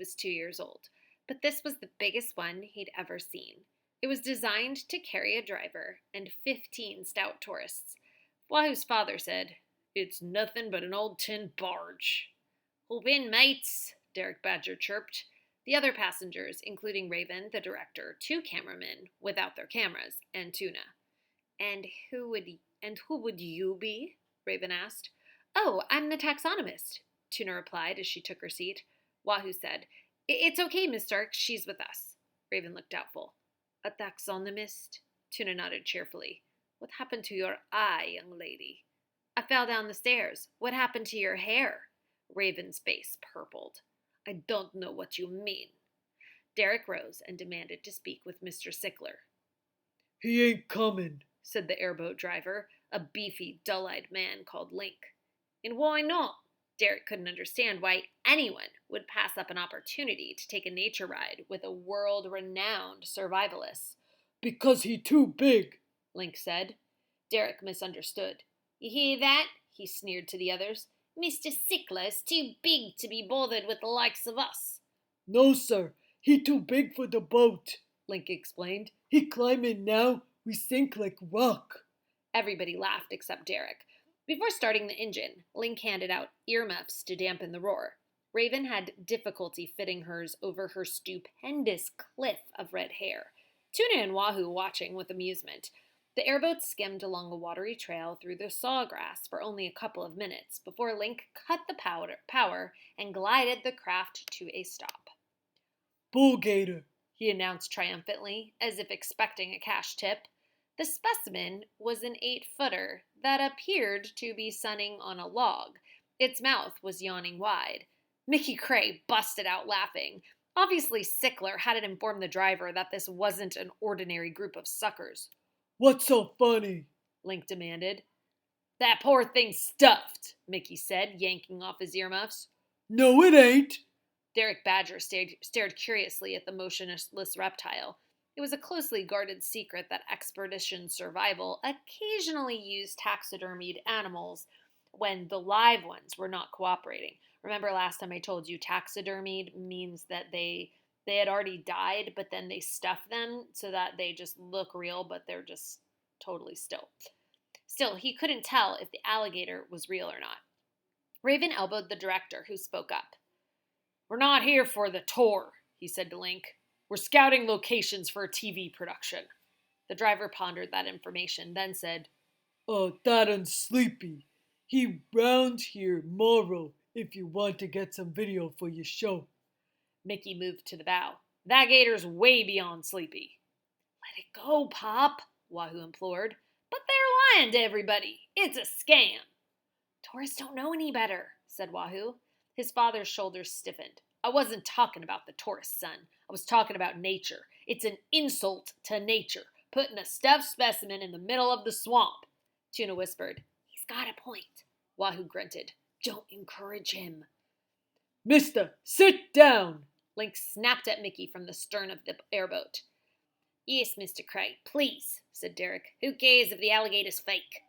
was 2 years old, but this was the biggest one he'd ever seen. It was designed to carry a driver and 15 stout tourists. Wahoo's father said, "It's nothing but an old tin barge." "Hop in, mates," Derek Badger chirped. The other passengers, including Raven, the director, 2 cameramen without their cameras, and Tuna. And who would you be?" Raven asked. "Oh, I'm the taxonomist," Tuna replied as she took her seat. Wahoo said, "It's okay, Miss Stark, she's with us." Raven looked doubtful. "A taxonomist?" Tuna nodded cheerfully. "What happened to your eye, young lady?" "I fell down the stairs. What happened to your hair?" Raven's face purpled. "I don't know what you mean." Derek rose and demanded to speak with Mr. Sickler. "He ain't coming," said the airboat driver, a beefy, dull-eyed man called Link. "And why not?" Derek couldn't understand why anyone would pass up an opportunity to take a nature ride with a world-renowned survivalist. "Because he too big," Link said. Derek misunderstood. "You hear that?" he sneered to the others. "Mr. Sickler's too big to be bothered with the likes of us." "No, sir. He too big for the boat," Link explained. "He climb in now, we sink like rock." Everybody laughed except Derek. Before starting the engine, Link handed out earmuffs to dampen the roar. Raven had difficulty fitting hers over her stupendous cliff of red hair. Tuna and Wahoo watching with amusement. The airboat skimmed along a watery trail through the sawgrass for only a couple of minutes before Link cut the power and glided the craft to a stop. "Bull gator," he announced triumphantly, as if expecting a cash tip. The specimen was an 8-footer that appeared to be sunning on a log. Its mouth was yawning wide. Mickey Cray busted out laughing. Obviously, Sickler hadn't informed the driver that this wasn't an ordinary group of suckers. "What's so funny?" Link demanded. "That poor thing's stuffed," Mickey said, yanking off his earmuffs. "No, it ain't." Derek Badger stared curiously at the motionless reptile. It was a closely guarded secret that Expedition Survival occasionally used taxidermied animals when the live ones were not cooperating. Remember last time I told you taxidermied means that they had already died, but then they stuff them so that they just look real, but they're just totally still. Still, he couldn't tell if the alligator was real or not. Raven elbowed the director, who spoke up. "We're not here for the tour," he said to Link. "We're scouting locations for a TV production." The driver pondered that information, then said, That and Sleepy. He round here morrow if you want to get some video for your show." Mickey moved to the bow. "That gator's way beyond Sleepy." "Let it go, Pop," Wahoo implored. "But they're lying to everybody. It's a scam." "Tourists don't know any better," said Wahoo. His father's shoulders stiffened. "I wasn't talking about the tourists, son. I was talking about nature. It's an insult to nature, putting a stuffed specimen in the middle of the swamp." Tuna whispered. "He's got a point." Wahoo grunted. "Don't encourage him." "Mister, sit down!" Link snapped at Mickey from the stern of the airboat. "Yes, Mr. Cray, please," said Derek. "Who cares if the alligator's fake?"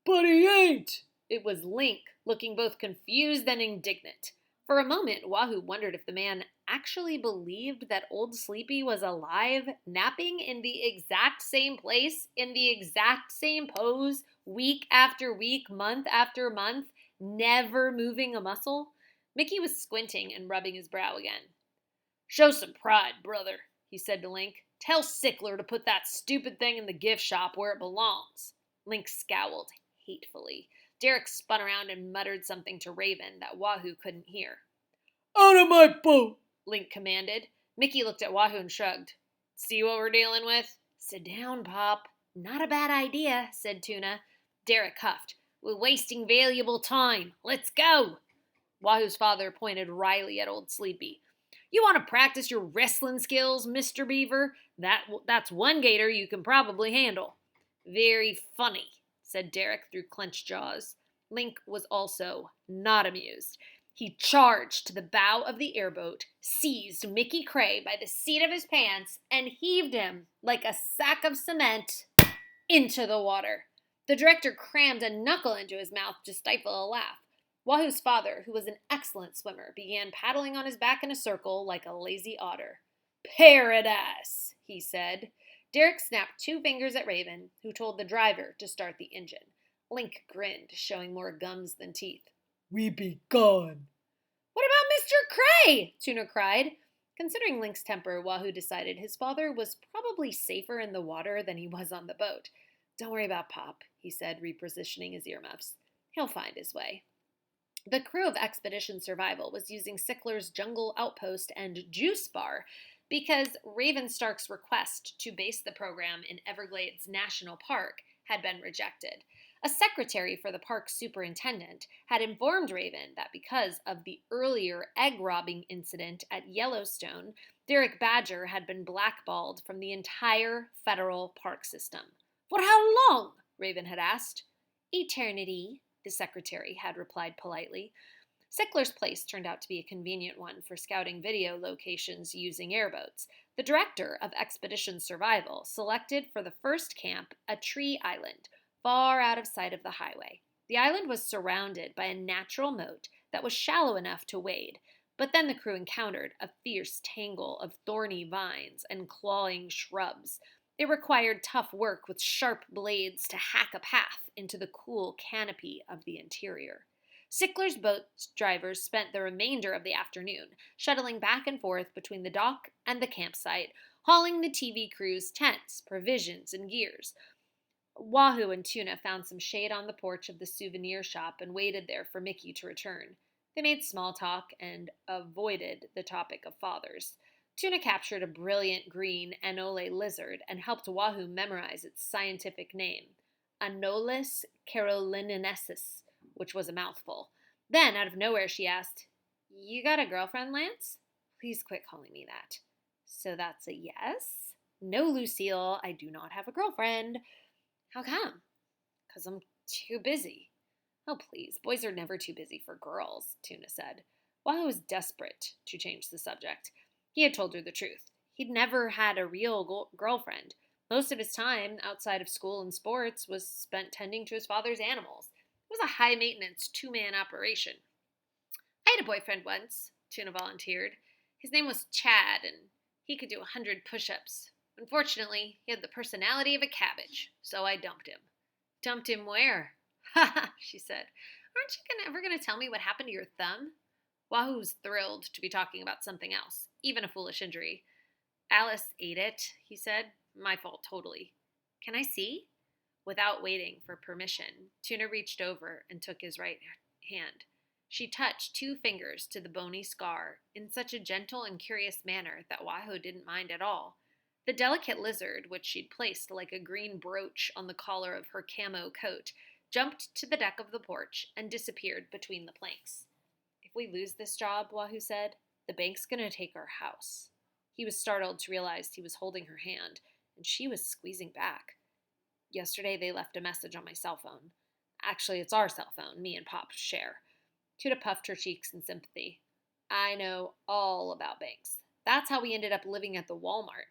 "But he ain't!" It was Link, looking both confused and indignant. For a moment, Wahoo wondered if the man actually believed that old Sleepy was alive, napping in the exact same place, in the exact same pose, week after week, month after month, never moving a muscle. Mickey was squinting and rubbing his brow again. "Show some pride, brother," he said to Link. "Tell Sickler to put that stupid thing in the gift shop where it belongs." Link scowled hatefully. Derek spun around and muttered something to Raven that Wahoo couldn't hear. "Out of my boat!" Link commanded. Mickey looked at Wahoo and shrugged. "See what we're dealing with?" "Sit down, Pop." "Not a bad idea," said Tuna. Derek huffed. "We're wasting valuable time. Let's go." Wahoo's father pointed wryly at old Sleepy. "You want to practice your wrestling skills, Mr. Beaver? That's one gator you can probably handle." "Very funny," said Derek through clenched jaws. Link was also not amused. He charged to the bow of the airboat, seized Mickey Cray by the seat of his pants, and heaved him like a sack of cement into the water. The director crammed a knuckle into his mouth to stifle a laugh. Wahoo's father, who was an excellent swimmer, began paddling on his back in a circle like a lazy otter. Paradise, he said. Derek snapped 2 fingers at Raven, who told the driver to start the engine. Link grinned, showing more gums than teeth. We be gone. What about Mr. Cray? Tuna cried. Considering Link's temper, Wahoo decided his father was probably safer in the water than he was on the boat. Don't worry about Pop, he said, repositioning his earmuffs. He'll find his way. The crew of Expedition Survival was using Sickler's Jungle Outpost and Juice Bar because Raven Stark's request to base the program in Everglades National Park had been rejected. A secretary for the park's superintendent had informed Raven that because of the earlier egg robbing incident at Yellowstone, Derek Badger had been blackballed from the entire federal park system. For how long? Raven had asked. Eternity, the secretary had replied politely. Sickler's place turned out to be a convenient one for scouting video locations using airboats. The director of Expedition Survival selected for the first camp a tree island, far out of sight of the highway. The island was surrounded by a natural moat that was shallow enough to wade, but then the crew encountered a fierce tangle of thorny vines and clawing shrubs. It required tough work with sharp blades to hack a path into the cool canopy of the interior. Sickler's boat drivers spent the remainder of the afternoon shuttling back and forth between the dock and the campsite, hauling the TV crew's tents, provisions, and gears. Wahoo and Tuna found some shade on the porch of the souvenir shop and waited there for Mickey to return. They made small talk and avoided the topic of fathers. Tuna captured a brilliant green Anole lizard and helped Wahoo memorize its scientific name, Anolis carolinensis, which was a mouthful. Then, out of nowhere, she asked, You got a girlfriend, Lance? Please quit calling me that. So that's a yes? No, Lucille, I do not have a girlfriend. How come? Because I'm too busy. Oh, please, boys are never too busy for girls, Tuna said. Wahoo was desperate to change the subject. He had told her the truth. He'd never had a real girlfriend. Most of his time, outside of school and sports, was spent tending to his father's animals. It was a high-maintenance, 2-man operation. I had a boyfriend once, Tuna volunteered. His name was Chad, and he could do 100 push-ups. Unfortunately, he had the personality of a cabbage, so I dumped him. Dumped him where? Ha ha, she said. Aren't you ever going to tell me what happened to your thumb? Wahoo was thrilled to be talking about something else, even a foolish injury. Alice ate it, he said. My fault, totally. Can I see? Without waiting for permission, Tuna reached over and took his right hand. She touched 2 fingers to the bony scar in such a gentle and curious manner that Wahoo didn't mind at all. The delicate lizard, which she'd placed like a green brooch on the collar of her camo coat, jumped to the deck of the porch and disappeared between the planks. If we lose this job, Wahoo said, the bank's going to take our house. He was startled to realize he was holding her hand, and she was squeezing back. Yesterday they left a message on my cell phone. Actually, it's our cell phone, me and Pop share. Tuna puffed her cheeks in sympathy. I know all about banks. That's how we ended up living at the Walmart.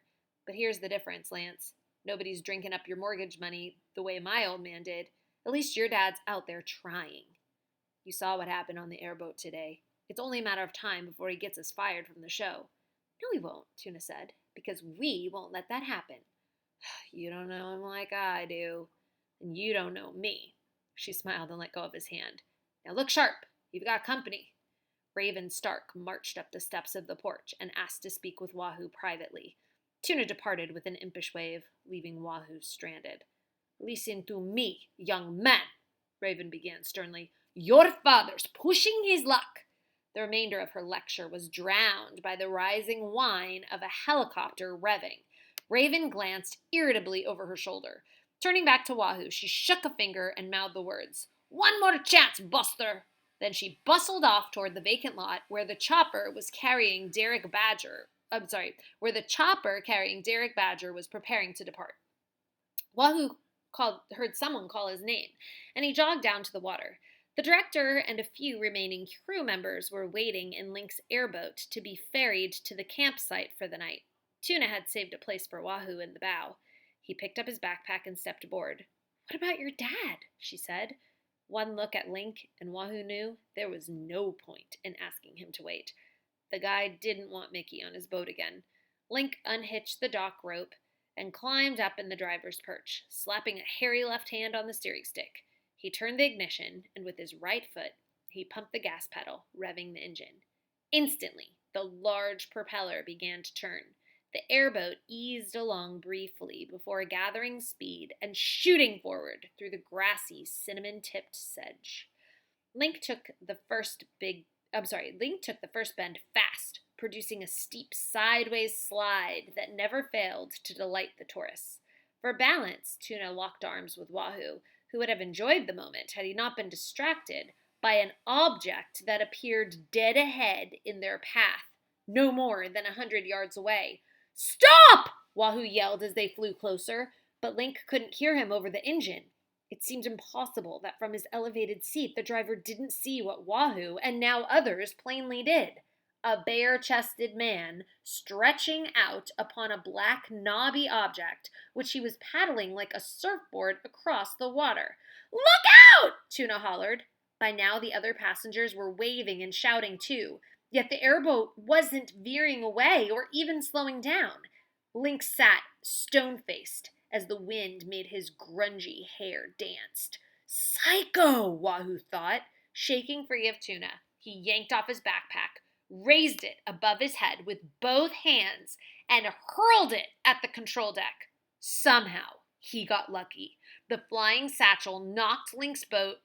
But here's the difference, Lance. Nobody's drinking up your mortgage money the way my old man did. At least your dad's out there trying. You saw what happened on the airboat today. It's only a matter of time before he gets us fired from the show. No, he won't, Tuna said, because we won't let that happen. You don't know him like I do, and you don't know me. She smiled and let go of his hand. Now look sharp. You've got company. Raven Stark marched up the steps of the porch and asked to speak with Wahoo privately. Tuna departed with an impish wave, leaving Wahoo stranded. Listen to me, young man, Raven began sternly. Your father's pushing his luck. The remainder of her lecture was drowned by the rising whine of a helicopter revving. Raven glanced irritably over her shoulder. Turning back to Wahoo, she shook a finger and mouthed the words, One more chance, Buster! Then she bustled off toward the vacant lot where the chopper carrying Derek Badger was preparing to depart. Wahoo heard someone call his name, and he jogged down to the water. The director and a few remaining crew members were waiting in Link's airboat to be ferried to the campsite for the night. Tuna had saved a place for Wahoo in the bow. He picked up his backpack and stepped aboard. What about your dad? She said. One look at Link, and Wahoo knew there was no point in asking him to wait. The guy didn't want Mickey on his boat again. Link unhitched the dock rope and climbed up in the driver's perch, slapping a hairy left hand on the steering stick. He turned the ignition, and with his right foot, he pumped the gas pedal, revving the engine. Instantly, the large propeller began to turn. The airboat eased along briefly before gathering speed and shooting forward through the grassy, cinnamon-tipped sedge. Link took the first bend fast, producing a steep sideways slide that never failed to delight the tourists. For balance, Tuna locked arms with Wahoo, who would have enjoyed the moment had he not been distracted by an object that appeared dead ahead in their path, no more than 100 yards away. "Stop!" Wahoo yelled as they flew closer, but Link couldn't hear him over the engine. It seemed impossible that from his elevated seat the driver didn't see what Wahoo and now others plainly did. A bare-chested man stretching out upon a black, knobby object, which he was paddling like a surfboard across the water. "Look out!" Tuna hollered. By now the other passengers were waving and shouting too, yet the airboat wasn't veering away or even slowing down. Link sat stone-faced as the wind made his grungy hair dance. "Psycho!" Wahoo thought. Shaking free of Tuna, he yanked off his backpack, raised it above his head with both hands, and hurled it at the control deck. Somehow, he got lucky. The flying satchel knocked Link's boot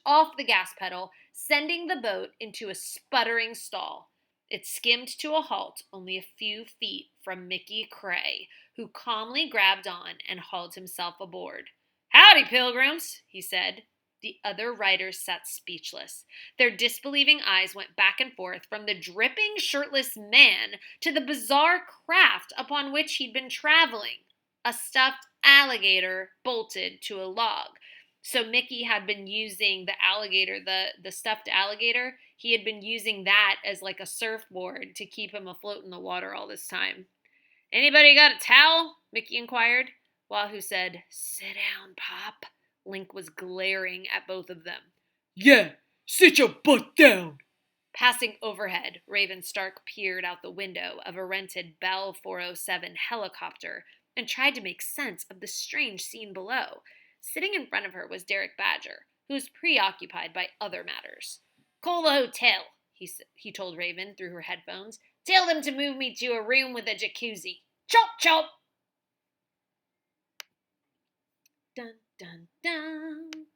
off the gas pedal, sending the boat into a sputtering stall. It skimmed to a halt only a few feet from Mickey Cray, who calmly grabbed on and hauled himself aboard. "Howdy, pilgrims," he said. The other riders sat speechless. Their disbelieving eyes went back and forth from the dripping, shirtless man to the bizarre craft upon which he'd been traveling. A stuffed alligator bolted to a log. So Mickey had been using the alligator, the stuffed alligator, he had been using that as like a surfboard to keep him afloat in the water all this time. "Anybody got a towel?" Mickey inquired. Wahoo said, "Sit down, Pop." Link was glaring at both of them. "Yeah, sit your butt down." Passing overhead, Raven Stark peered out the window of a rented Bell 407 helicopter and tried to make sense of the strange scene below. Sitting in front of her was Derek Badger, who was preoccupied by other matters. "Call the hotel," he told Raven through her headphones. "Tell them to move me to a room with a jacuzzi. Chomp, chomp!" Dun, dun, dun.